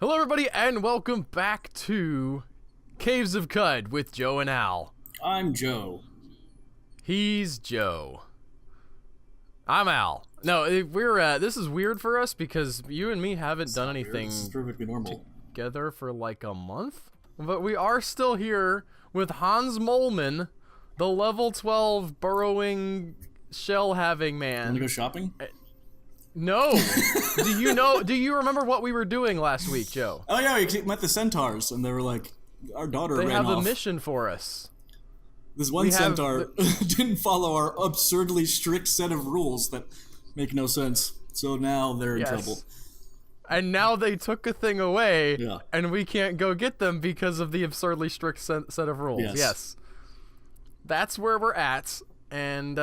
Hello everybody and welcome back to Caves of Cud with Joe and Al. I'm Joe. He's Joe. I'm Al. No, we're this is weird for us because you and me haven't done anything This is perfectly normal. together for like a month. But we are still here with Hans Moleman, the level 12 burrowing shell-having man. Wanna go shopping? No. Do you remember what we were doing last week, Joe? Oh yeah, we met the centaurs, and they were like, our daughter ran off. They have a mission for us. This one centaur didn't follow our absurdly strict set of rules that make no sense. So now they're in trouble. And now they took a thing away, Yeah. and we can't go get them because of the absurdly strict set of rules. Yes. That's where we're at. And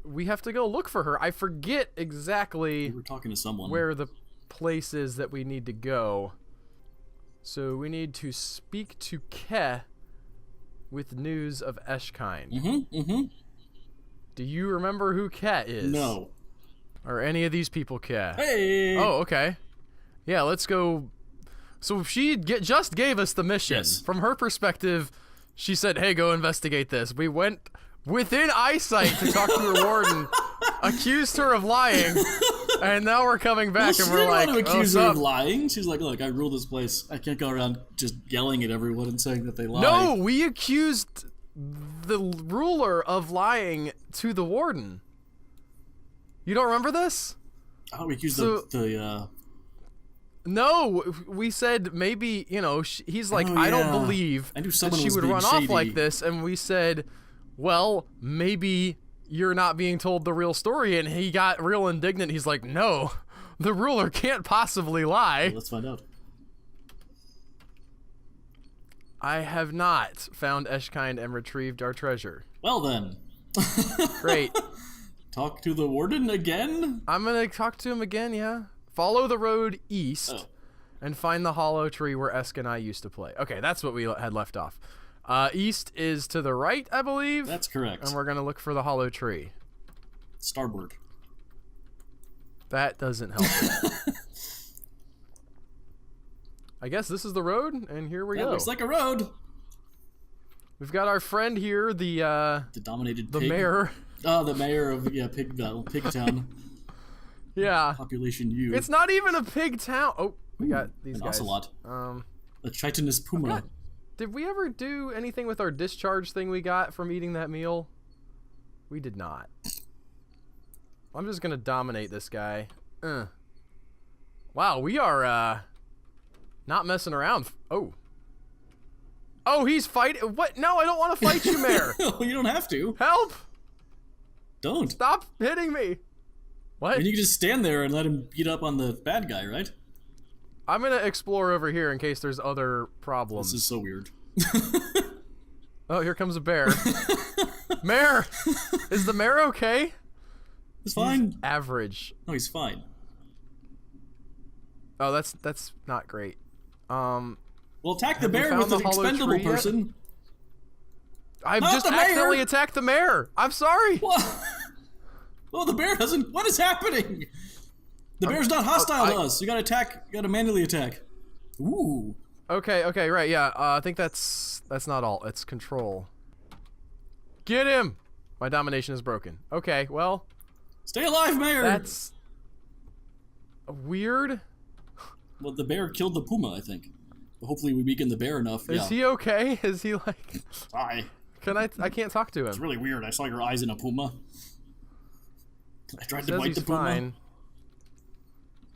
we have to go look for her. I forget exactly We're talking to someone. where the place is that we need to go. So we need to speak to Ke with news of XIII. Do you remember who Ke is? No. Are any of these people Ke? Hey! Oh, okay. Yeah, let's go. So she just gave us the mission. Yes. From her perspective, she said, hey, go investigate this. We went within eyesight to talk to her warden, accused her of lying, and now we're coming back and we're like, she didn't want to accuse oh, her of lying. She's like, look, I rule this place. I can't go around just yelling at everyone and saying that they lie. No, we accused the ruler of lying to the warden. You don't remember this? Oh, we accused No, we said maybe, you know, he's like, Oh, I don't yeah. believe I knew that someone she was would being run shady. off like this, and we said, well, maybe you're not being told the real story, and he got real indignant. He's like, no, the ruler can't possibly lie. Well, let's find out. I have not found XIII and retrieved our treasure. Well then. Great. Talk to the warden again? I'm gonna talk to him again, yeah. Follow the road east and find the hollow tree where Esk and I used to play. Okay, that's what we had left off. East is to the right, I believe. That's correct. And we're gonna look for the hollow tree. Starboard. That doesn't help. I guess this is the road, and here we That go. looks like a road. We've got our friend here, the dominated the pig. mayor. Oh, the mayor of Pigtown. Yeah. Population U. It's not even a pig town. Oh, we got these an guys. ocelot. A chitinous puma. God, did we ever do anything with our discharge thing we got from eating that meal? We did not. I'm just gonna dominate this guy. Wow, we are not messing around. Oh, he's fighting. What? No, I don't want to fight you, Mayor. You don't have to. Help! Don't. Stop hitting me. What? And you can just stand there and let him beat up on the bad guy, right? I'm gonna explore over here in case there's other problems. This is so weird. Oh, here comes a bear. Mayor! Is the mayor okay? It's fine. He's average. No, he's fine. Oh, that's not great. Well, attack the Have you bear found with an the hollow expendable tree yet? person. I've Not just the mayor! accidentally attacked the mayor. I'm sorry. What? Well, the bear doesn't. What is happening? The bear's not hostile to us. You gotta attack. You gotta manually attack. Ooh. Okay, right, yeah. I think that's not all. It's control. Get him! My domination is broken. Okay, well. Stay alive, Mayor! That's weird. Well, the bear killed the puma, I think. Hopefully we weaken the bear enough. Is he okay? Is he like... Hi. I can't talk to him. It's really weird. I saw your eyes in a puma. I tried to Says bite he's the puma. fine.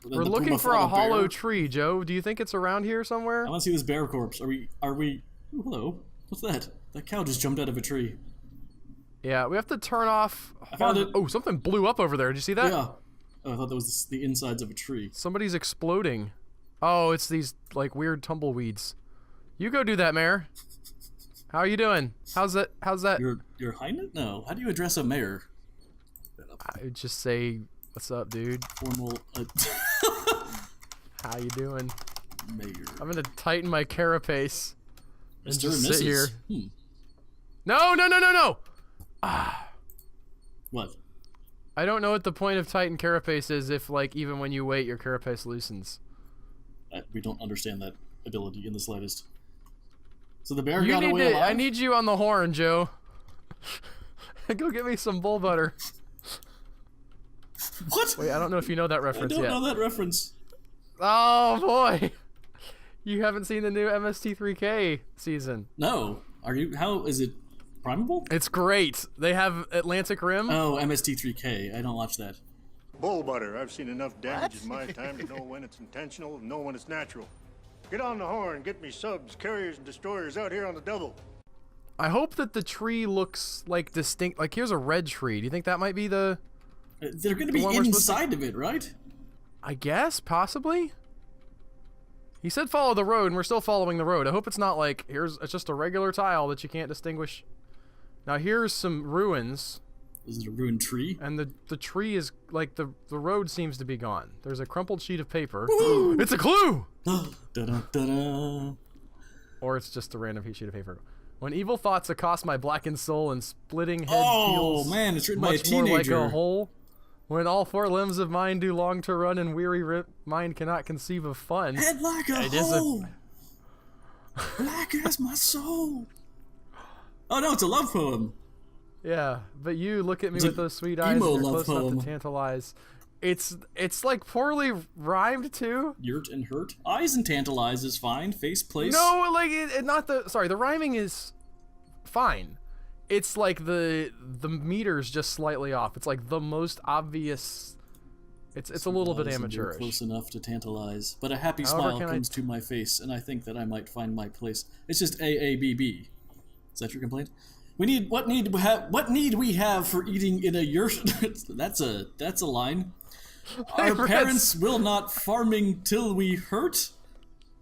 But then We're the looking puma for a fought hollow bear. tree, Joe. Do you think it's around here somewhere? I want to see this bear corpse. Are we... Ooh, hello. What's that? That cow just jumped out of a tree. Yeah, we have to turn off... I found it. Oh, something blew up over there. Did you see that? Yeah. Oh, I thought that was the insides of a tree. Somebody's exploding. Oh, it's these, like, weird tumbleweeds. You go do that, Mayor. How are you doing? How's that? Your Highness? No. How do you address a mayor? I would just say, what's up, dude? Formal... How you doing? mayor. I'm gonna tighten my carapace. And Mr. just and sit here. Mrs. No! Ah. What? I don't know what the point of Titan carapace is if, like, even when you wait, your carapace loosens. We don't understand that ability in the slightest. So the bear got away alive? I need you on the horn, Joe. Go get me some bull butter. What? Wait, I don't know if you know that reference yet. I don't know that reference. Oh, boy. You haven't seen the new MST3K season. No. How is it primable? It's great. They have Atlantic Rim. Oh, MST3K. I don't watch that. Bull butter. I've seen enough damage in my time to know when it's intentional and know when it's natural. Get on the horn, get me subs, carriers, and destroyers out here on the double. I hope that the tree looks, like, distinct. Like, here's a red tree. Do you think that might be the... They're going to be inside of it, right? I guess, possibly. He said follow the road, and we're still following the road. I hope it's not like, it's just a regular tile that you can't distinguish. Now, here's some ruins. Is it a ruined tree? And the tree is, like, the road seems to be gone. There's a crumpled sheet of paper. It's a clue! Da-da-da-da. Or it's just a random sheet of paper. When evil thoughts accost my blackened soul and splitting head feels man, it's written by a much more like teenager. a hole. When all four limbs of mine do long to run and weary mind cannot conceive of fun. Head like a hole. Black as my soul. Oh no, it's a love poem. Yeah, but you look at me with those sweet eyes and you're close enough to tantalize. It's like poorly rhymed too. Yurt and hurt. Eyes and tantalize is fine. Face, place. No, like the rhyming is fine. It's like the meter's just slightly off. It's like the most obvious. It's a little bit amateurish. Close enough to tantalize, but a happy smile comes to my face, and I think that I might find my place. It's just AABB. Is that your complaint? What need we have for eating in a yurt? That's a line. Our parents will not farming till we hurt.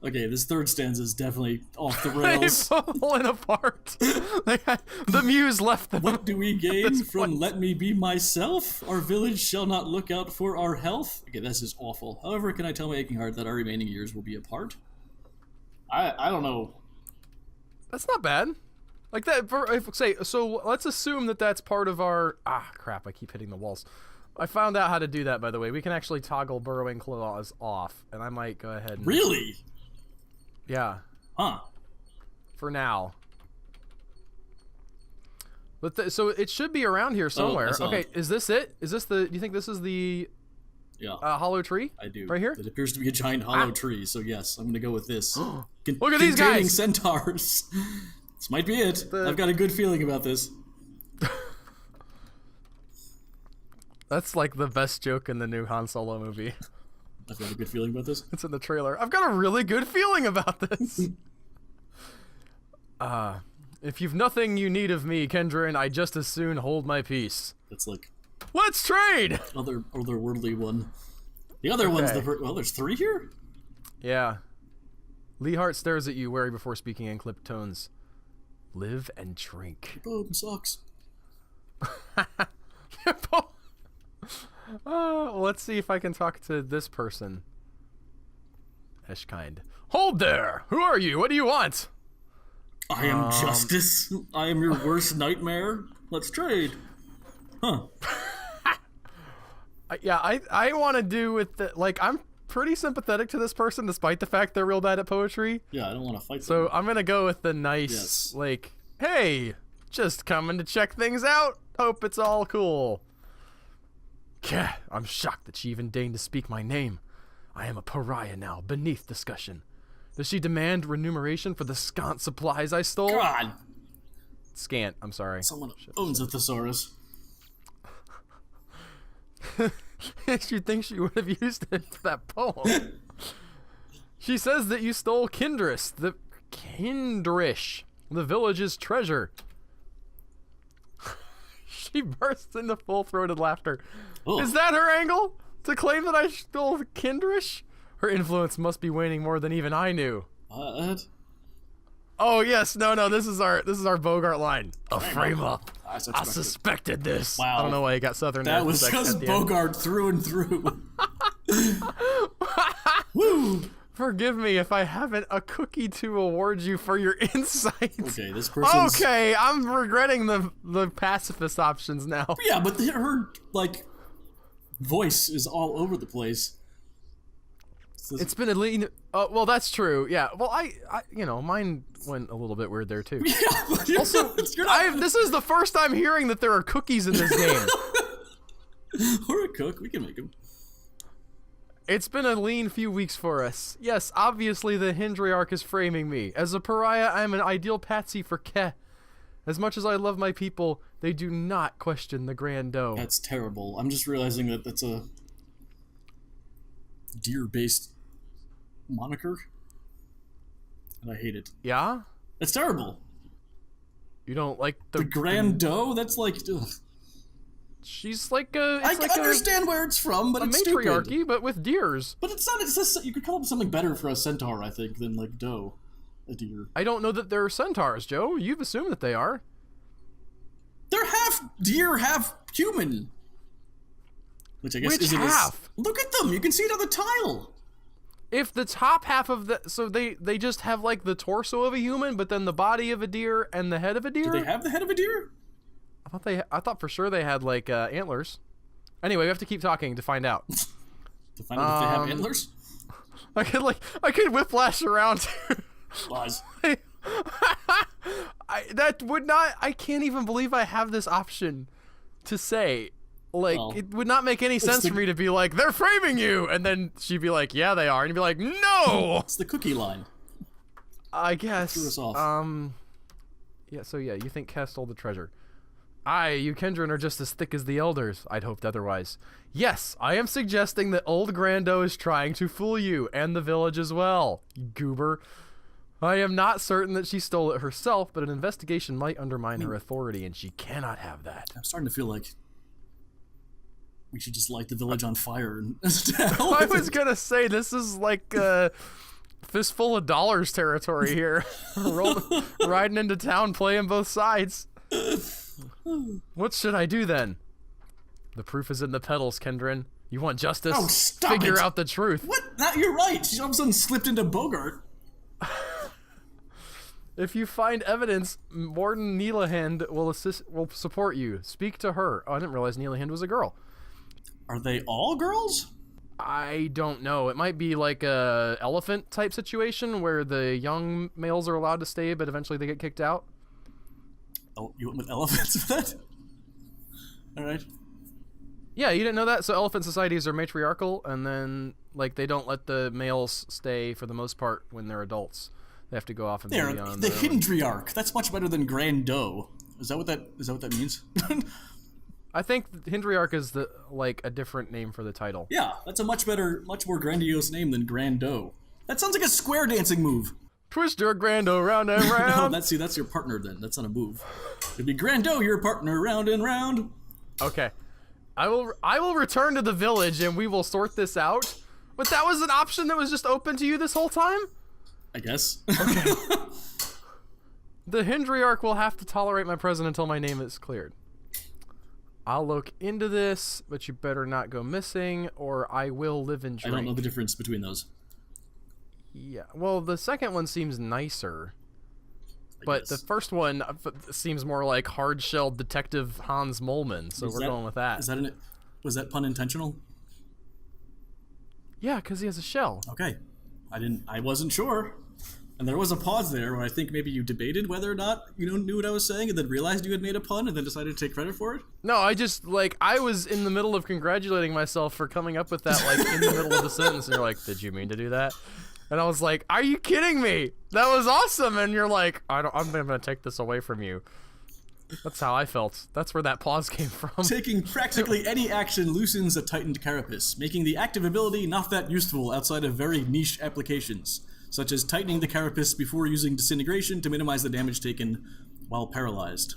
Okay, this third stanza is definitely off the rails. They've fallen apart. The muse left them. What do we gain from let me be myself? Our village shall not look out for our health. Okay, this is awful. However, can I tell my aching heart that our remaining years will be apart? I don't know. That's not bad. Like that. So let's assume that that's part of our. Ah, crap! I keep hitting the walls. I found out how to do that, by the way. We can actually toggle burrowing claws off, and I might go ahead and... Really? Yeah. Huh. For now. But so it should be around here somewhere. Okay, is this it? Is this the... Do you think this is the... Yeah. Hollow tree? I do. Right here? It appears to be a giant hollow tree, so yes, I'm going to go with this. Look at these guys! Containing centaurs. This might be it. I've got a good feeling about this. That's like the best joke in the new Han Solo movie. I've got a good feeling about this. It's in the trailer. I've got a really good feeling about this. If you've nothing you need of me, Kendrin, I just as soon hold my peace. That's like... Let's trade! Otherworldly one. The other one's the... Well, there's 3 here? Yeah. Leehart stares at you, wary before speaking in clipped tones. Live and drink. Boom sucks. Let's see if I can talk to this person. Eshkind. Hold there! Who are you? What do you want? I am justice. I am your worst nightmare. Let's trade. Huh. Yeah, I want to do with the... Like, I'm pretty sympathetic to this person, despite the fact they're real bad at poetry. Yeah, I don't want to fight them. So I'm going to go with the nice, like, hey, just coming to check things out. Hope it's all cool. Gah, I'm shocked that she even deigned to speak my name. I am a pariah now, beneath discussion. Does she demand remuneration for the scant supplies I stole? God! Scant, I'm sorry. Someone owns a thesaurus. You'd think she would have used it for that poem. She says that you stole Kindrish, the village's treasure. She bursts into full-throated laughter. Ugh. Is that her angle? To claim that I stole Kindrish? Her influence must be waning more than even I knew. What? Oh yes, no, this is our Bogart line. A frame up. I suspected this. Wow. I don't know why he got Southern. That was just Bogart through and through. Woo! Forgive me if I haven't a cookie to award you for your insight. Okay, this person's... Okay, I'm regretting the pacifist options now. Yeah, but her, like, voice is all over the place. It's been a lean... well, that's true. Yeah. Well, I you know, mine went a little bit weird there, too. Yeah, but also, this is the first time hearing that there are cookies in this game. Or a cook. We can make them. It's been a lean few weeks for us. Yes, obviously the Hindriarch is framing me. As a pariah, I am an ideal patsy for Keh. As much as I love my people, they do not question the Grand Doe. That's terrible. I'm just realizing that that's a deer-based moniker, and I hate it. Yeah? It's terrible. You don't like the Grand Doe? That's like... Ugh. She's like a... I understand where it's from, but it's matriarchy, stupid. but with deers. But it's not... It's just, you could come up with something better for a centaur, I think, than, like, doe. A deer. I don't know that they're centaurs, Joe. You've assumed that they are. They're half deer, half human. Which I guess Which isn't half? Look at them! You can see it on the tile! If the top half of the... So they just have, like, the torso of a human, but then the body of a deer and the head of a deer? Do they have the head of a deer? I thought for sure they had, like, antlers. Anyway, we have to keep talking to find out. To find out if they have antlers? I could whiplash around. Lies. I can't even believe I have this option to say. Like, well, it would not make any sense for me to be like, they're framing you! And then she'd be like, yeah, they are. And you'd be like, no! It's the cookie line. I guess. Threw us off. Yeah, so yeah, you think Keh stole the treasure. You Kendron are just as thick as the elders. I'd hoped otherwise. Yes, I am suggesting that old Grand Doe is trying to fool you, and the village as well, you goober. I am not certain that she stole it herself, but an investigation might undermine her authority, and she cannot have that. I'm starting to feel like we should just light the village on fire. And I was gonna say, this is like fistful of dollars territory here. Riding into town, playing both sides. What should I do then? The proof is in the petals, Kendron. You want justice? Oh, stop Figure it. out the truth. What? You're right. She all of a sudden slipped into Bogart. If you find evidence, Warden Neelahand will support you. Speak to her. Oh, I didn't realize Neelahand was a girl. Are they all girls? I don't know. It might be like a elephant type situation where the young males are allowed to stay, but eventually they get kicked out. Oh, you went with elephants with that? All right. Yeah, you didn't know that? So elephant societies are matriarchal, and then like they don't let the males stay for the most part when they're adults. They have to go off and be on the Hindriarch. That's much better than Grand Doe. Is that what that means? I think Hindriarch is like a different name for the title. Yeah, that's a much more grandiose name than Grand Doe. That sounds like a square dancing move. Twist your Grand Doe round and round. No, that's your partner then. That's not a move. It'd be Grand Doe, your partner, round and round. Okay. I will return to the village and we will sort this out. But that was an option that was just open to you this whole time? I guess. Okay. The Hindriarch will have to tolerate my presence until my name is cleared. I'll look into this, but you better not go missing, or I will live and drink. I don't know the difference between those. Yeah, well, the second one seems nicer. But the first one seems more like hard-shelled Detective Hans Moleman, so we're going with that. Was that pun intentional? Yeah, because he has a shell. Okay. I wasn't sure. And there was a pause there where I think maybe you debated whether or not you knew what I was saying and then realized you had made a pun and then decided to take credit for it? No, I was in the middle of congratulating myself for coming up with that, like, in the middle of the sentence, and you're like, did you mean to do that? And I was like, are you kidding me? That was awesome! And you're like, I'm gonna take this away from you. That's how I felt. That's where that pause came from. Taking practically any action loosens a tightened carapace, making the active ability not that useful outside of very niche applications, such as tightening the carapace before using disintegration to minimize the damage taken while paralyzed.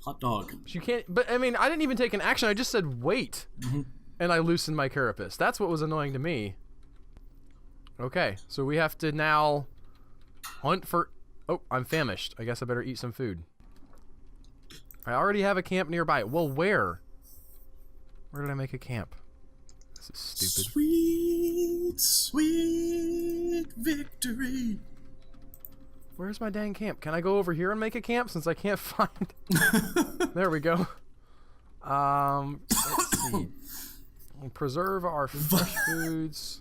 Hot dog. You can't, but I mean, I didn't even take an action, I just said wait. Mm-hmm. And I loosened my carapace. That's what was annoying to me. Okay, so we have to now hunt for... Oh, I'm famished. I guess I better eat some food. I already have a camp nearby. Well, where? Where did I make a camp? This is stupid. Sweet, sweet victory. Where's my dang camp? Can I go over here and make a camp since I can't find? There we go. Let's see. We'll preserve our fresh foods.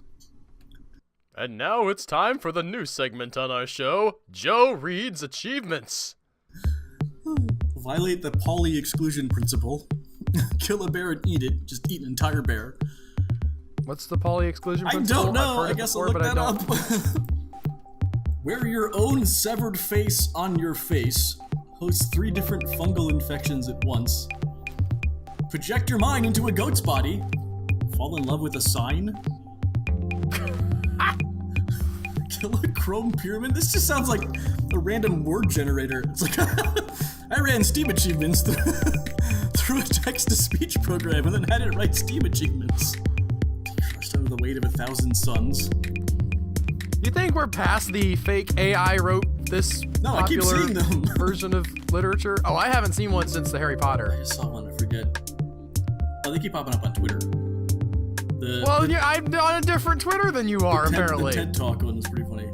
And now it's time for the new segment on our show, Joe Reed's Achievements. Violate the poly exclusion principle. Kill a bear and eat it. Just eat an entire bear. What's the poly exclusion principle? I don't know. I guess I'll look that up. Wear your own severed face on your face. Host 3 different fungal infections at once. Project your mind into a goat's body. Fall in love with a sign. Kill a chrome pyramid. This just sounds like a random word generator. It's like I ran Steam achievements through a text-to-speech program and then had it write Steam achievements. Crushed under the weight of 1,000 suns. You think we're past the fake AI wrote this No, I keep popular seeing them. version of literature? Oh, I haven't seen one since the Harry I Potter. just saw one, I forget. Oh, they keep popping up on Twitter. I'm on a different Twitter than you are, apparently. The TED Talk one was pretty funny.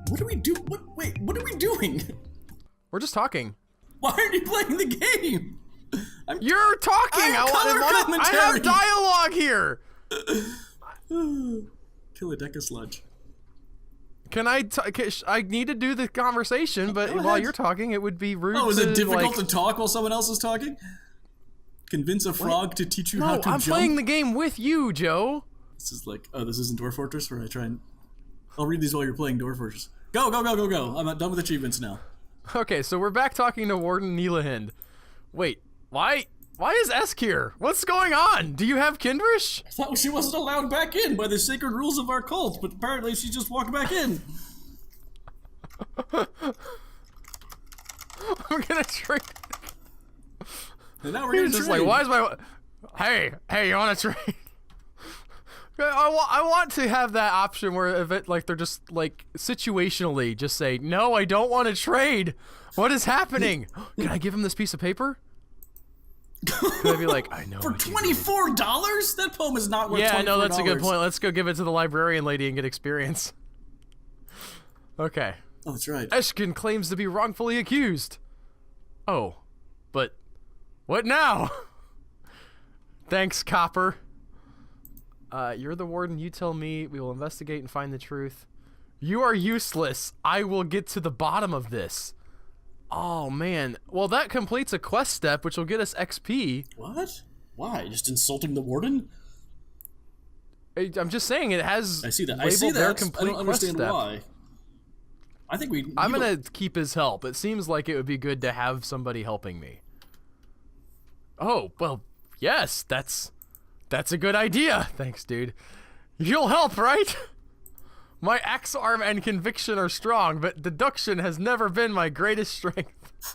What do we do? Wait, what are we doing? We're just talking. Why aren't you playing the game? You're talking! I have dialogue here! Kill a deck of sludge. Can I need to do the conversation, but while you're talking, it would be rude Oh, is it difficult like, to talk while someone else is talking? Convince a frog to teach you how to jump? No, I'm playing the game with you, Joe. This is like, oh, this isn't Dwarf Fortress where I try and... I'll read these while you're playing Dwarf Fortress. Go, go, go, go, go. I'm done with achievements now. Okay, so we're back talking to Warden Neelahind. Wait, why is Esk here? What's going on? Do you have Kindrish? I thought she wasn't allowed back in by the sacred rules of our cult, but apparently she just walked back in. I'm gonna trade. And now we're gonna Just trade. like, why is my... Hey, you wanna trade? I want to have that option where if it, like, they're just, like, situationally just say, no, I don't want to trade. What is happening? Can I give him this piece of paper? Can I be like, I know. For $24? That poem is not worth $24. Yeah, I know, that's a good point. Let's go give it to the librarian lady and get experience. Okay. Oh, that's right. Eshkin claims to be wrongfully accused. Oh, but what now? Thanks, Copper. You're the warden. You tell me. We will investigate and find the truth. You are useless. I will get to the bottom of this. Oh, man. Well, that completes a quest step, which will get us XP. What? Why? Just insulting the warden? I'm just saying it has. I see that. Complete I don't understand quest why. I think I'm gonna keep his help. It seems like it would be good to have somebody helping me. Oh, well, yes, that's a good idea. Thanks, dude. You'll help, right? My axe arm and conviction are strong, but deduction has never been my greatest strength.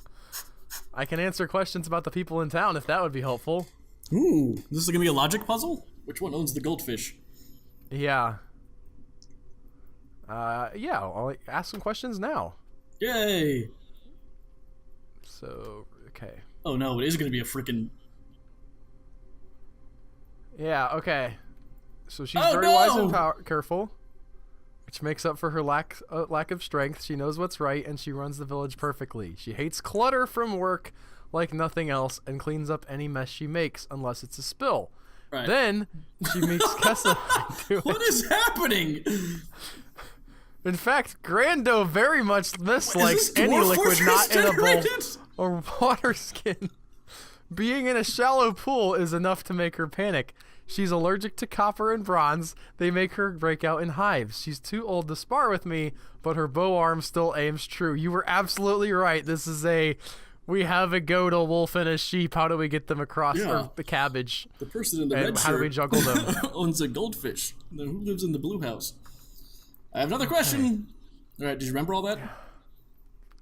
I can answer questions about the people in town if that would be helpful. Ooh, this is gonna be a logic puzzle? Which one owns the goldfish? Yeah. Yeah, I'll ask some questions now. Yay! So, okay. Oh no, it is gonna be a freaking... Yeah, okay. So she's very wise and careful, which makes up for her lack of strength. She knows what's right, and she runs the village perfectly. She hates clutter from work like nothing else, and cleans up any mess she makes, unless it's a spill. Right. Then she meets Kessa. What is happening? In fact, Grando very much dislikes any liquid not edible or water skin. Being in a shallow pool is enough to make her panic. She's allergic to copper and bronze. They make her break out in hives. She's too old to spar with me, but her bow arm still aims true. You were absolutely right. This is we have a goat, a wolf, and a sheep. How do we get them across the cabbage? The person in the red shirt how do we juggle them? owns a goldfish. Then who lives in the blue house? I have another question. All right, did you remember all that?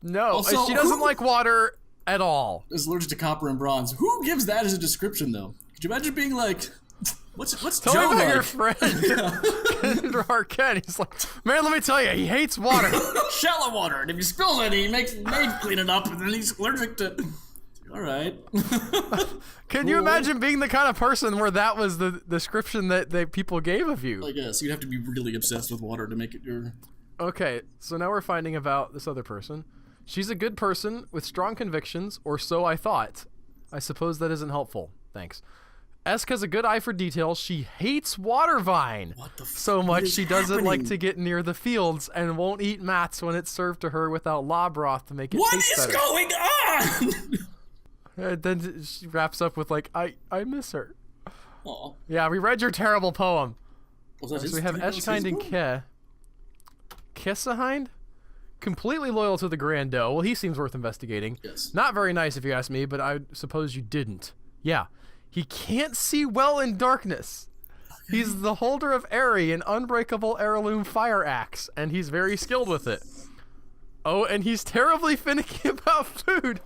No, Also, she doesn't like water at all. Is allergic to copper and bronze. Who gives that as a description, though? Could you imagine being like, what's Tell Joe me about like? your friend, Arquette. He's like, man, let me tell you, he hates water. Shallow water, and if you spill any, he makes the maid clean it up, and then he's allergic to... All right. Can you imagine being the kind of person where that was the description that people gave of you? I guess you'd have to be really obsessed with water to make it your... Okay, so now we're finding about this other person. She's a good person with strong convictions, or so I thought. I suppose that isn't helpful. Thanks. Esk has a good eye for details. She hates water vine so much she doesn't like to get near the fields and won't eat mats when it's served to her without law broth to make it taste better. What is going on? And then she wraps up with like, I miss her. Aww. Yeah, we read your terrible poem. So we have Eshkind and Ke. Kissahind? Completely loyal to the Grand Doe. Well, he seems worth investigating. Yes. Not very nice if you ask me, but I suppose you didn't. Yeah. He can't see well in darkness. Okay. He's the holder of Eri, an unbreakable heirloom fire axe, and he's very skilled with it. Oh, and he's terribly finicky about food.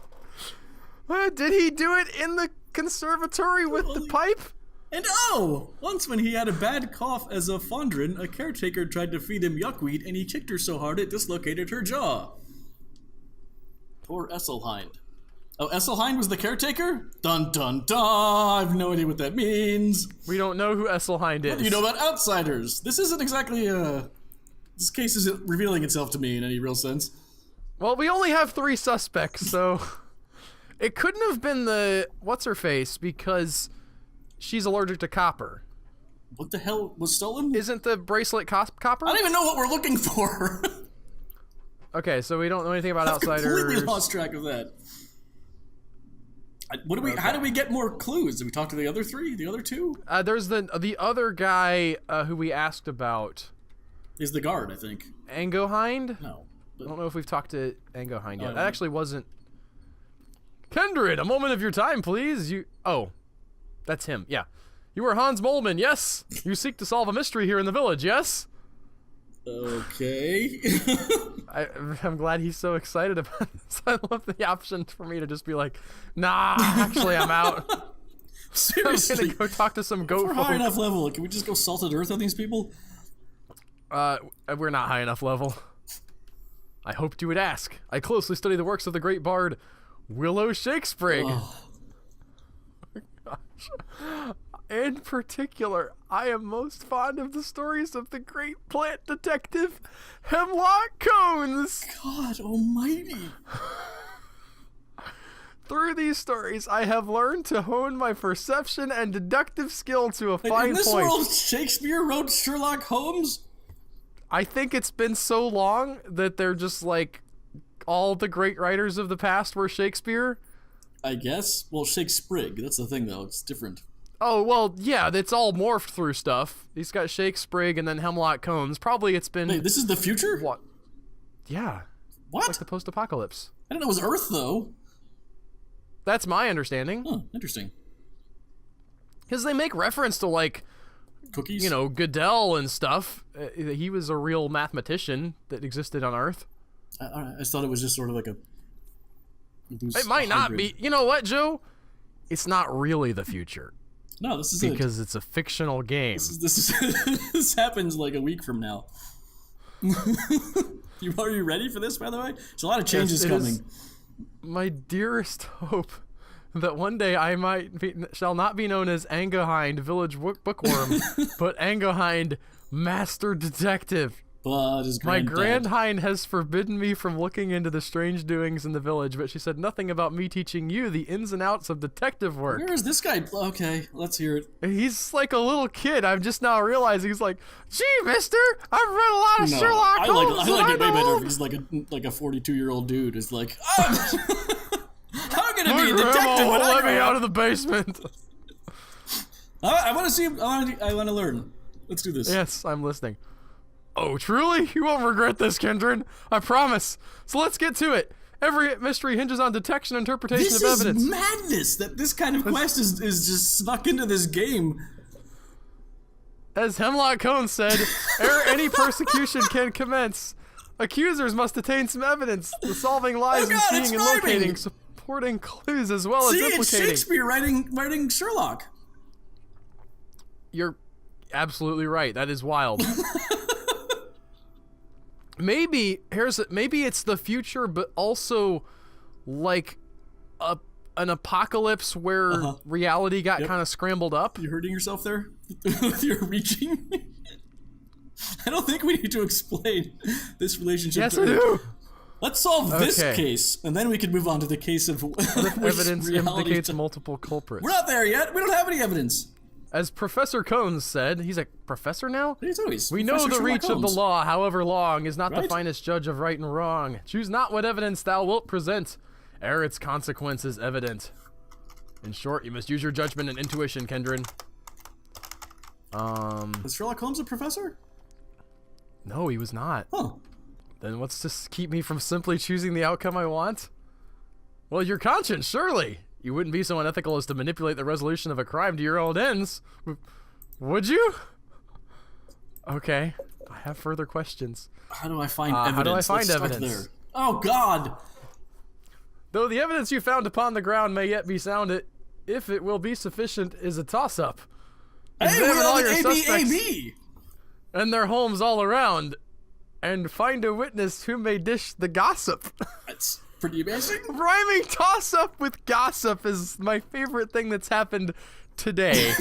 Did he do it in the conservatory with the pipe? And once when he had a bad cough as a Fondren, a caretaker tried to feed him yuckweed, and he kicked her so hard it dislocated her jaw. Poor Esselhind. Oh, Esselhind was the caretaker? Dun dun dun! I have no idea what that means. We don't know who Esselhind is. What do you know about outsiders? This isn't exactly this case isn't revealing itself to me in any real sense. Well, we only have 3 suspects, so... It couldn't have been the... What's-her-face, because she's allergic to copper. What the hell was stolen? Isn't the bracelet copper? I don't even know what we're looking for. Okay, so we don't know anything about outsiders. I've completely lost track of that. What do we? Okay. How do we get more clues? Did we talk to the other 3? The other 2? There's the other guy who we asked about. Is the guard, I think. Angohind? No. I don't know if we've talked to Angohind yet. That actually wasn't... Kendrid, a moment of your time, please. Oh, that's him. Yeah. You are Hans Molman, yes? You seek to solve a mystery here in the village, yes? Okay. I'm glad he's so excited about this. I love the option for me to just be like, nah, actually I'm out. Seriously. I'm gonna go talk to some goat If we're folk. high enough level, can we just go salted earth on these people? We're not high enough level. I hoped you would ask. I closely study the works of the great bard Willow Shakespeare. Oh. Gosh. In particular, I am most fond of the stories of the great plant detective Hemlock Cones. God almighty. Through these stories, I have learned to hone my perception and deductive skill to a fine point. In this world, Shakespeare wrote Sherlock Holmes? I think it's been so long that they're just like all the great writers of the past were Shakespeare. I guess. Well, Shakespeare. That's the thing, though. It's different. Oh, well, yeah, it's all morphed through stuff. He's got Shakespeare and then Hemlock Cones. Probably it's been... Wait, this is the future? What? Yeah. What? Like the post-apocalypse. I didn't know it was Earth, though. That's my understanding. Huh, interesting. Because they make reference to, like... Cookies? You know, Goodell and stuff. He was a real mathematician that existed on Earth. I just thought it was just sort of like a... It might not be. You know what, Joe? It's not really the future. No, this is because it's a fictional game. This happens like a week from now. Are you ready for this, by the way? There's a lot of changes coming. My dearest hope that one day I shall not be known as Angohind Village Bookworm, but Angohind Master Detective. But his My Grandhind has forbidden me from looking into the strange doings in the village, but she said nothing about me teaching you the ins and outs of detective work. Where is this guy? Okay, let's hear it. He's like a little kid. I'm just now realizing he's like, gee, mister, I've read a lot of Sherlock Holmes. I like it way better if he's like a 42-year-old dude who's like, I'm gonna be a detective when I let me out of the basement. I want to see. I want to learn. Let's do this. Yes, I'm listening. Oh, truly? You won't regret this, Kendrin. I promise. So let's get to it. Every mystery hinges on detection and interpretation of evidence. This is madness that this kind of quest is just snuck into this game. As Hemlock Cones said, ere any persecution can commence, accusers must attain some evidence, the solving lies in seeing and locating, supporting clues as well as implicating. See, it's Shakespeare writing Sherlock. You're absolutely right. That is wild. Maybe it's the future, but also like an apocalypse where reality got kind of scrambled up. You hurting yourself there? You're reaching? I don't think we need to explain this relationship. Yes, I do. Let's solve this case, and then we can move on to the case of evidence implicates multiple culprits. We're not there yet. We don't have any evidence. As Professor Cones said, he's a professor now? He's always. We know the reach of the law, however long, is not the finest judge of right and wrong. Choose not what evidence thou wilt present, ere its consequence is evident. In short, you must use your judgment and intuition, Kendrin. Was Sherlock Holmes a professor? No, he was not. Huh. Then what's to keep me from simply choosing the outcome I want? Well, your conscience, surely. You wouldn't be so unethical as to manipulate the resolution of a crime to your own ends. Would you? Okay. I have further questions. How do I find evidence? How do I find evidence? There. Oh, God! Though the evidence you found upon the ground may yet be sound, if it will be sufficient is a toss-up. Hey, we have an AB! And their homes all around, and find a witness who may dish the gossip. That's pretty amazing. Rhyming toss-up with gossip is my favorite thing that's happened today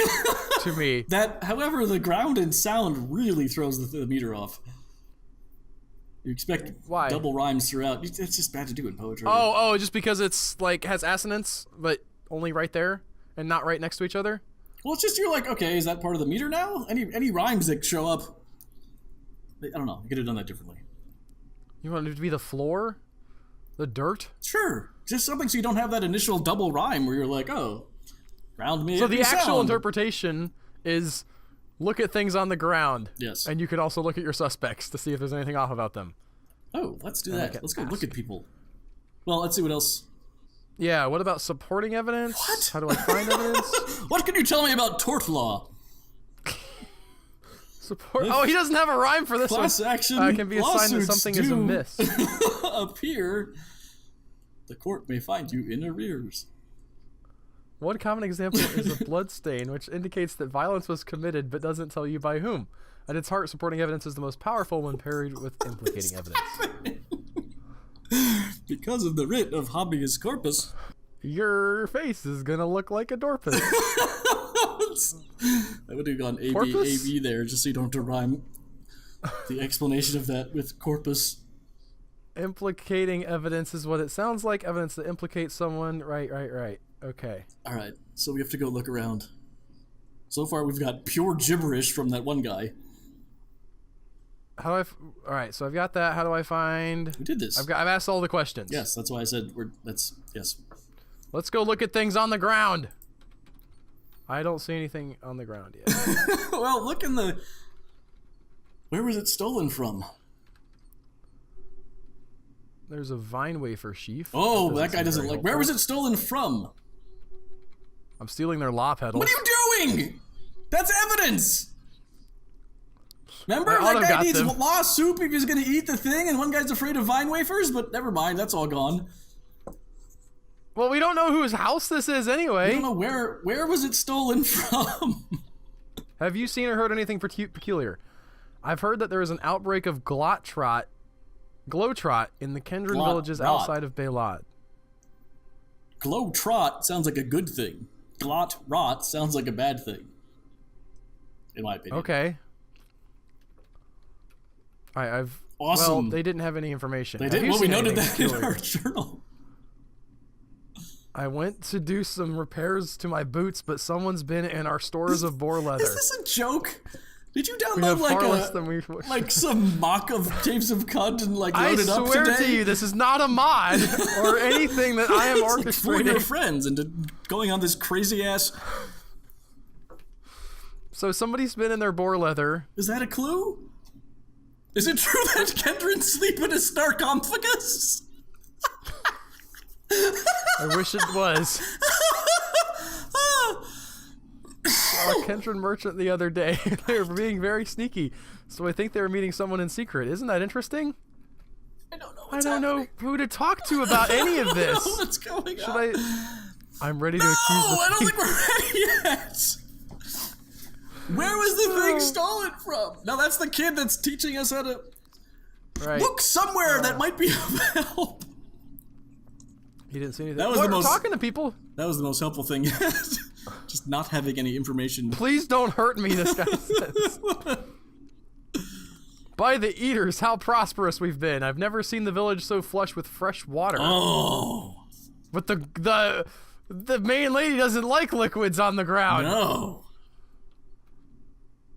to me. That, however, the ground and sound really throws the meter off. You expect double rhymes throughout. It's just bad to do in poetry. Oh, just because it's like has assonance, but only right there and not right next to each other? Well, it's just you're like, okay, is that part of the meter now? Any rhymes that show up? I don't know. You could have done that differently. You want it to be the floor? The dirt? Sure. Just something so you don't have that initial double rhyme where you're like, oh, ground me. So the actual interpretation is look at things on the ground. Yes. And you could also look at your suspects to see if there's anything off about them. Oh, let's do that. Let's go look at people. Well, let's see what else. Yeah, what about supporting evidence? What? How do I find evidence? What can you tell me about tort law? Oh, he doesn't have a rhyme for this Class one. action Can be a sign that something is amiss. Appear. The court may find you in arrears. One common example is a blood stain, which indicates that violence was committed but doesn't tell you by whom. At its heart, supporting evidence is the most powerful when paired with implicating evidence. Because of the writ of habeas corpus. Your face is gonna look like a dorpus. I would have gone AB there just so you don't have to rhyme the explanation of that with corpus. Implicating evidence is what it sounds like. Evidence that implicates someone. Right. Okay. Alright, so we have to go look around. So far we've got pure gibberish from that one guy. How do I... Alright, so I've got that. How do I find... We did this. I've asked all the questions. Yes, that's why I said yes. Let's go look at things on the ground. I don't see anything on the ground yet. Well, look in the... Where was it stolen from? There's a vine wafer sheaf. Oh, that guy doesn't like... Where was it stolen from? I'm stealing their law pedals. What are you doing? That's evidence! Remember? That guy needs law soup if he's gonna eat the thing, and one guy's afraid of vine wafers? But never mind, that's all gone. Well, we don't know whose house this is anyway. We don't know where was it stolen from? Have you seen or heard anything peculiar? I've heard that there is an outbreak of glotrot in the Kendrin villages outside of Baylot. Glow-trot sounds like a good thing. Glot-rot sounds like a bad thing. In my opinion. Okay. Awesome. Well, they didn't have any information. They didn't? Well, we noted that in our journal. I went to do some repairs to my boots, but someone's been in our stores of boar leather. Is this a joke? Did you download like some mock of Caves of Cud and like load it up today? I swear to you, this is not a mod or anything that I am orchestrating. Like fooling your friends into going on this crazy ass. So somebody's been in their boar leather. Is that a clue? Is it true that Kendrin sleep in a sarcophagus? I wish it was. I saw a Kendrin merchant the other day. They were being very sneaky, so I think they were meeting someone in secret. Isn't that interesting? I don't know. I don't know who to talk to about any of this. I don't know what's going on. I'm ready to accuse the I don't think we're ready yet. Where was the thing stolen from? Now that's the kid that's teaching us how to look somewhere that might be of help. He didn't see anything. That was the most talking to people. That was the most helpful thing. Just not having any information. Please don't hurt me, this guy says. By the eaters, how prosperous we've been. I've never seen the village so flush with fresh water. Oh. But the main lady doesn't like liquids on the ground. No.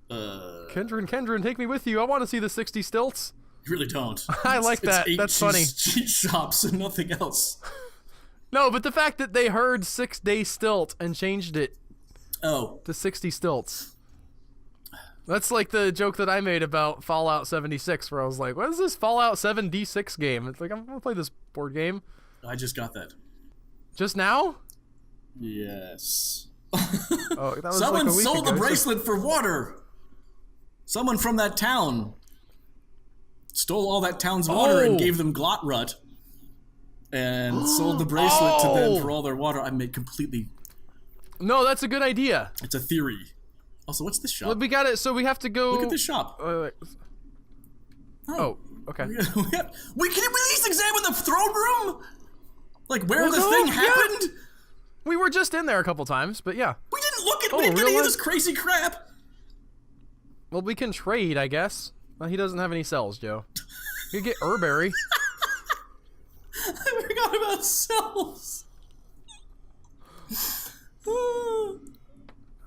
Kendron, take me with you. I want to see the 60 stilts. You really don't. I like that. That's funny. Cheese shops and nothing else. No, but the fact that they heard 6 day stilt and changed it to 60 stilts. That's like the joke that I made about Fallout 76, where I was like, what is this Fallout 7D6 game? It's like, I'm going to play this board game. I just got that. Just now? Yes. Oh, that was Someone like a week sold ago. the bracelet for water. Someone from that town stole all that town's water and gave them glot rut. And sold the bracelet to them for all their water. I made completely... No, that's a good idea. It's a theory. Also, what's this shop? Well, we got it, so we have to go... Look at this shop. Oh, okay. Wait, can we at least examine the throne room? Like, where this thing happened? Yeah. We were just in there a couple times, but yeah. We didn't look at any of this crazy crap. Well, we can trade, I guess. Well, he doesn't have any cells, Joe. You get Urberry. I forgot about cells.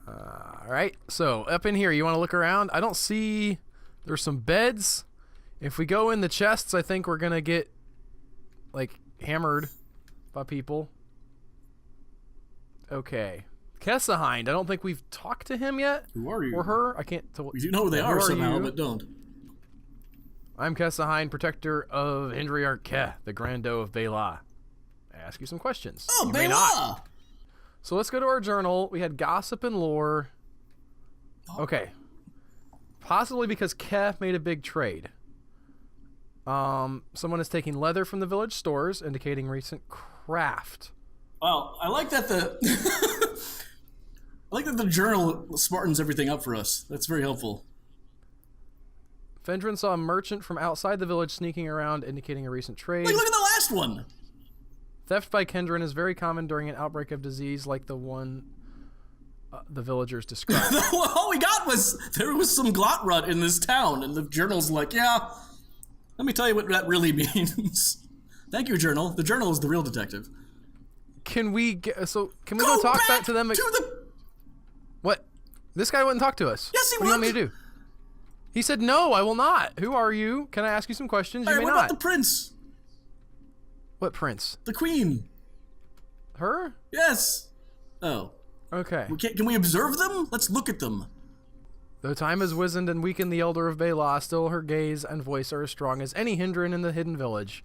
Alright, so up in here, you want to look around? I don't see... There's some beds. If we go in the chests, I think we're going to get, like, hammered by people. Okay. XIII, I don't think we've talked to him yet. Who are you? Or her. I can't tell. We do know who they are somehow, but don't. I'm XIII, protector of Hendriarch Keh, the Grando of Bela. I ask you some questions. Oh, you may not. So let's go to our journal. We had gossip and lore. Okay. Possibly because Keh made a big trade. Someone is taking leather from the village stores, indicating recent craft. Well, I like that the journal smartens everything up for us. That's very helpful. Fendron saw a merchant from outside the village sneaking around, indicating a recent trade. Look at the last one! Theft by Kendron is very common during an outbreak of disease like the one the villagers described. All we got was, there was some glot rut in this town, and the journal's like, yeah, let me tell you what that really means. Thank you, journal. The journal is the real detective. Can we go talk back to them? What? This guy wouldn't talk to us. Yes, he would. What do you want me to do? He said, no, I will not. Who are you? Can I ask you some questions? You may what not. What about the prince? What prince? The queen. Her? Yes. Oh. Okay. Can we observe them? Let's look at them. Though time has wizened and weakened the Elder of Bela, still her gaze and voice are as strong as any Hendron in the hidden village.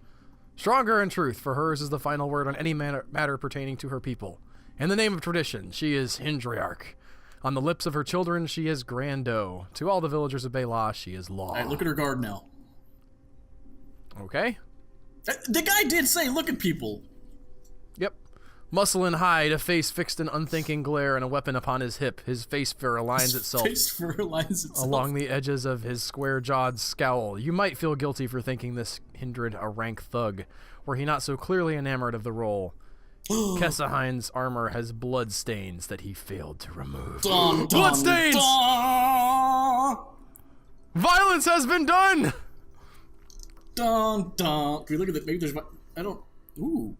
Stronger in truth, for hers is the final word on any matter pertaining to her people. In the name of tradition, she is Hendriarch. On the lips of her children, she is Grando. To all the villagers of Bela, she is law. All right, look at her guard now. Okay. The guy did say, look at people. Yep. Muscle and hide, a face fixed in unthinking glare, and a weapon upon his hip. His face fur aligns itself along the edges of his square-jawed scowl. You might feel guilty for thinking this Hindred a rank thug, were he not so clearly enamored of the role. XIII's armor has blood stains that he failed to remove. Blood stains! Violence has been done! Dun, dun. Can we look at that? Maybe there's... I don't... Ooh.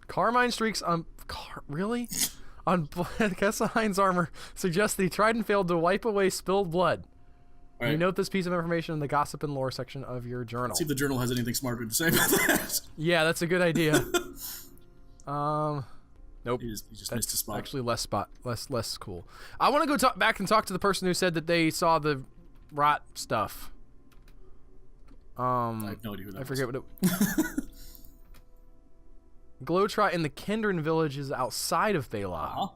Carmine streaks on... Really? On XIII's armor suggests that he tried and failed to wipe away spilled blood. Right. You note this piece of information in the gossip and lore section of your journal. Let's see if the journal has anything smarter to say about that. Yeah, that's a good idea. Nope. He just missed a spot. Actually, less cool. I want to go back and talk to the person who said that they saw the rot stuff. I have no idea who that was. I forget what it... Glowtrot in the Kendron village is outside of Bela.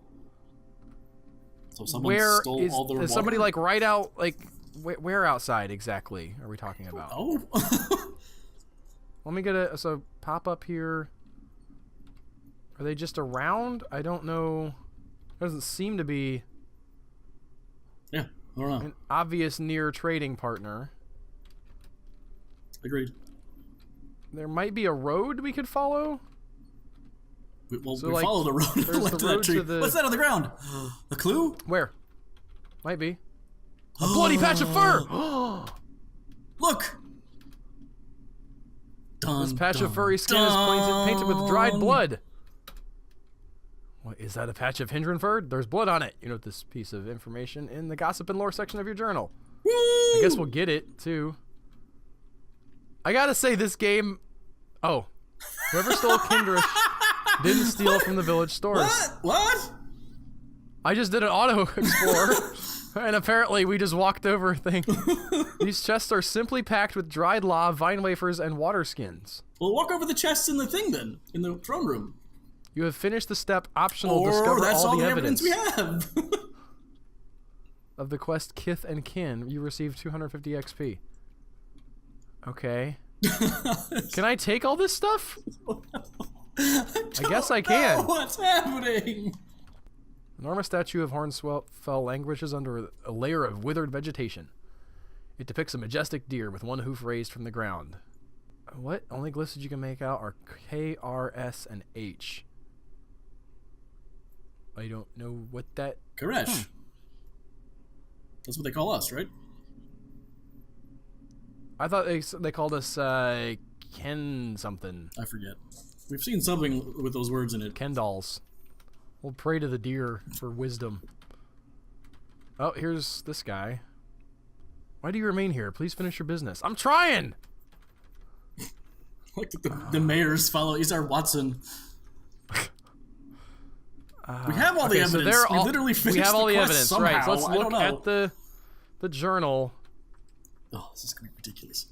So someone stole all the water? Is somebody like right out, like, where outside exactly are we talking about? Oh. Let me get so pop up here. Are they just around? I don't know. Doesn't seem to be I don't know. An obvious near trading partner. Agreed. There might be a road we could follow. We follow the road. There's the road to the... What's that on the ground? A clue? Where? Might be. A bloody patch of fur! Look! This patch of furry skin is painted with dried blood. What, is that a patch of Hindran fur? There's blood on it. You note this piece of information in the gossip and lore section of your journal. Woo! I guess we'll get it, too. I gotta say, this game... Oh. Whoever stole Kindrish didn't steal from the village stores. What? I just did an auto explorer, and apparently we just walked over a thing. These chests are simply packed with dried law, vine wafers, and water skins. Well, walk over the chests in the thing then, in the throne room. You have finished the step optional. Discover that's all the evidence we have. of the quest Kith and Kin. You receive 250 XP. Okay. Can I take all this stuff? I guess I can. What's happening? Enormous statue of Hornsfell languishes under a layer of withered vegetation. It depicts a majestic deer with one hoof raised from the ground. What? Only glyphs that you can make out are K, R, S, and H. I don't know what that... Koresh. That's what they call us, right? I thought they called us Ken something. I forget. We've seen something with those words in it. Ken dolls. We'll pray to the deer for wisdom. Oh, here's this guy. Why do you remain here? Please finish your business. I'm trying! Like the mayor's follow. He's our Watson. We have all the evidence. So we literally finished we have all the evidence, somehow. right? So let's look at the journal. Oh, this is gonna be ridiculous.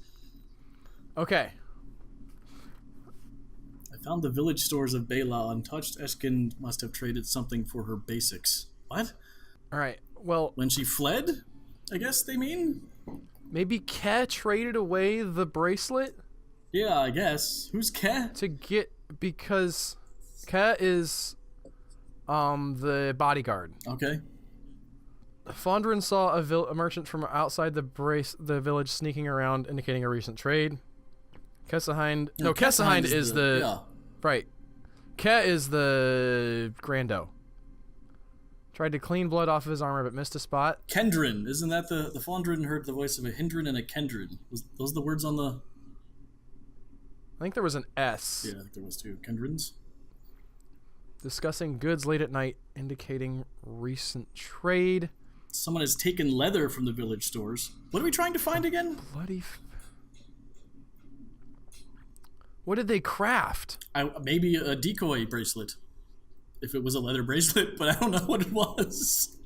Okay. I found the village stores of Bela untouched. Eshkin must have traded something for her basics. What? All right. Well, when she fled, I guess they mean. Maybe Ke traded away the bracelet. Yeah, I guess. Who's Ke? Because Ke is the bodyguard. Okay. Fondren saw a merchant from outside the village sneaking around, indicating a recent trade. Kesahind is the yeah. Right. Ke is the Grando. Tried to clean blood off of his armor, but missed a spot. Kendrin, isn't that the Fondren heard the voice of a Hindran and a Kendrin? Was those the words on the? I think there was an S. Yeah, I think there was two Kendrins. Discussing goods late at night, indicating recent trade. Someone has taken leather from the village stores. What are we trying to find again? Bloody. What did they craft? Maybe a decoy bracelet. If it was a leather bracelet, but I don't know what it was.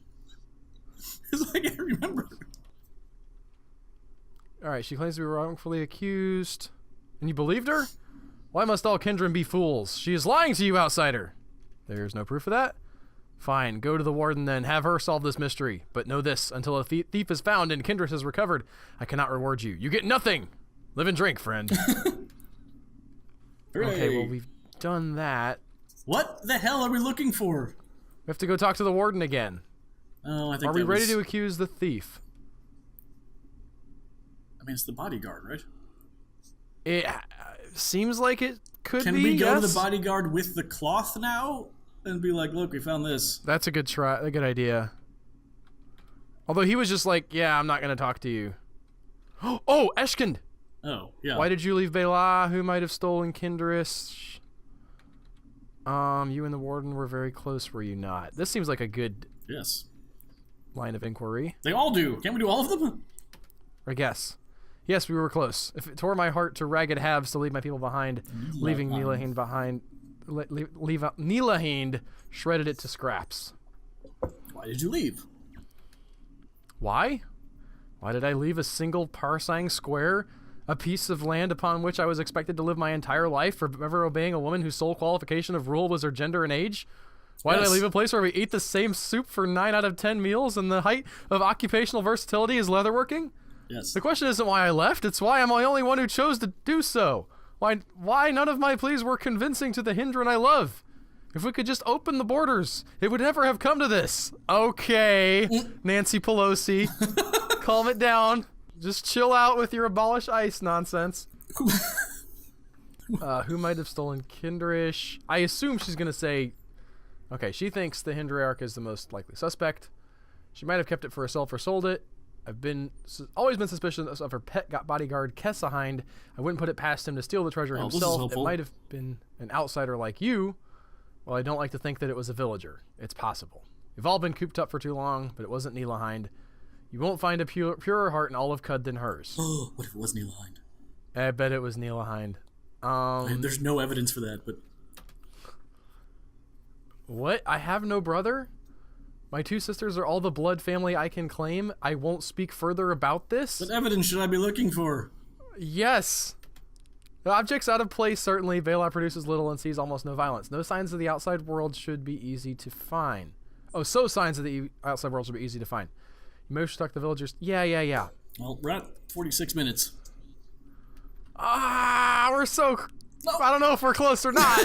It's like I can't remember. Alright, she claims to be wrongfully accused. And you believed her? Why must all Kindred be fools? She is lying to you, outsider. There's no proof of that? Fine, go to the warden then. Have her solve this mystery. But know this, until a thief is found and Kindred is recovered, I cannot reward you. You get nothing! Live and drink, friend. Okay, well, we've done that. What the hell are we looking for? We have to go talk to the warden again. Oh, I think. Are we ready to accuse the thief? I mean, it's the bodyguard, right? It seems like it could be. Can we go to the bodyguard with the cloth now and be like, "Look, we found this." That's a good idea. Although he was just like, "Yeah, I'm not going to talk to you." Oh, Eshkind. Oh, yeah. Why did you leave Bela? Who might have stolen Kindris? You and the warden were very close, were you not? This seems like a good line of inquiry. They all do. Can't we do all of them? I guess. Yes, we were close. If it tore my heart to ragged halves to leave my people behind, leaving Nilahind behind, leave out Nilahind shredded it to scraps. Why did you leave? Why? Why did I leave a single parsang square? A piece of land upon which I was expected to live my entire life, forever obeying a woman whose sole qualification of rule was her gender and age? Why did I leave a place where we eat the same soup for 9 out of 10 meals and the height of occupational versatility is leatherworking? Yes. The question isn't why I left, it's why I'm the only one who chose to do so. Why none of my pleas were convincing to the Hindran I love? If we could just open the borders, it would never have come to this. Okay, Nancy Pelosi, calm it down. Just chill out with your abolish ICE nonsense. Who might have stolen Kindrish? I assume she's going to say... Okay, she thinks the Hindriarch is the most likely suspect. She might have kept it for herself or sold it. I've always been suspicious of her pet bodyguard, Kessahind. I wouldn't put it past him to steal the treasure himself. It might have been an outsider like you. Well, I don't like to think that it was a villager. It's possible. We've all been cooped up for too long, but it wasn't Nilahind. You won't find a purer heart in all of Cud than hers. Oh, what if it was Nilahind? I bet it was Nilahind. There's no evidence for that, but... What? I have no brother? My two sisters are all the blood family I can claim. I won't speak further about this. What evidence should I be looking for? Yes. The object's out of place, certainly. Valar produces little and sees almost no violence. No signs of the outside world should be easy to find. Oh, so signs of the outside world should be easy to find. You may have struck the villagers. Yeah. Well, we're at 46 minutes. We're so... No. I don't know if we're close or not.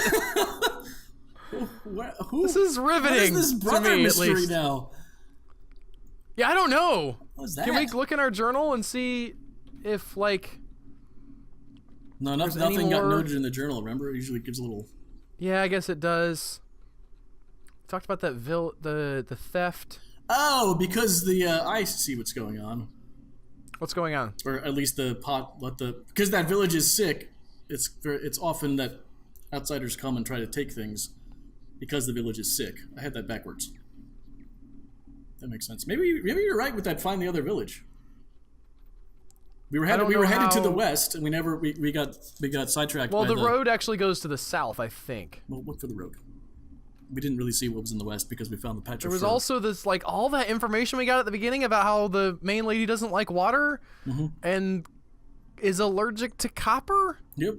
This is riveting. What is this brother to me, mystery at least. now? Yeah, I don't know. What's that? Can we look in our journal and see if, like... No, nothing got noted in the journal, remember? It usually gives a little... Yeah, I guess it does. We talked about that the theft. Oh, because I see what's going on. What's going on? Or at least because that village is sick, it's often that outsiders come and try to take things because the village is sick. I had that backwards. That makes sense. Maybe you're right with that find the other village. We were headed to the west, and we got sidetracked. Well, the road actually goes to the south, I think. Well, look for the road. We didn't really see what was in the west because we found the patch of There was fur. also this, like, all that information we got at the beginning about how the main lady doesn't like water and is allergic to copper. Yep.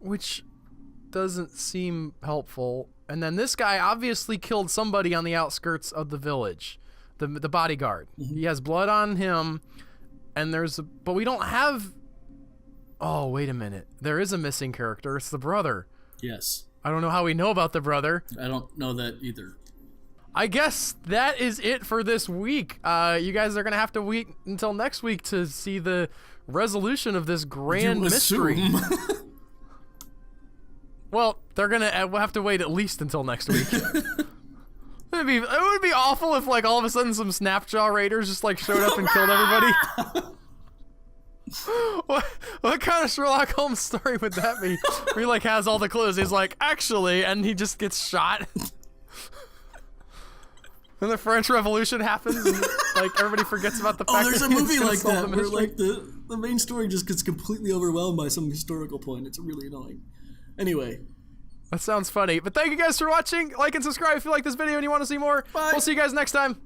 Which doesn't seem helpful. And then this guy obviously killed somebody on the outskirts of the village, the bodyguard. He has blood on him. And but we don't have... Oh, wait a minute. There is a missing character. It's the brother. Yes. I don't know how we know about the brother. I don't know that either. I guess that is it for this week. You guys are going to have to wait until next week to see the resolution of this grand mystery. Well, we'll have to wait at least until next week. It would be awful if, like, all of a sudden some Snapjaw raiders just, like, showed up and killed everybody. What kind of Sherlock Holmes story would that be? Where he, like, has all the clues. He's like, actually, and he just gets shot. Then the French Revolution happens, and, like, everybody forgets about the fact there's that a movie like that the where, like, the main story just gets completely overwhelmed by some historical point. It's really annoying. Anyway. That sounds funny. But thank you guys for watching. Like and subscribe if you like this video and you want to see more. Bye. We'll see you guys next time.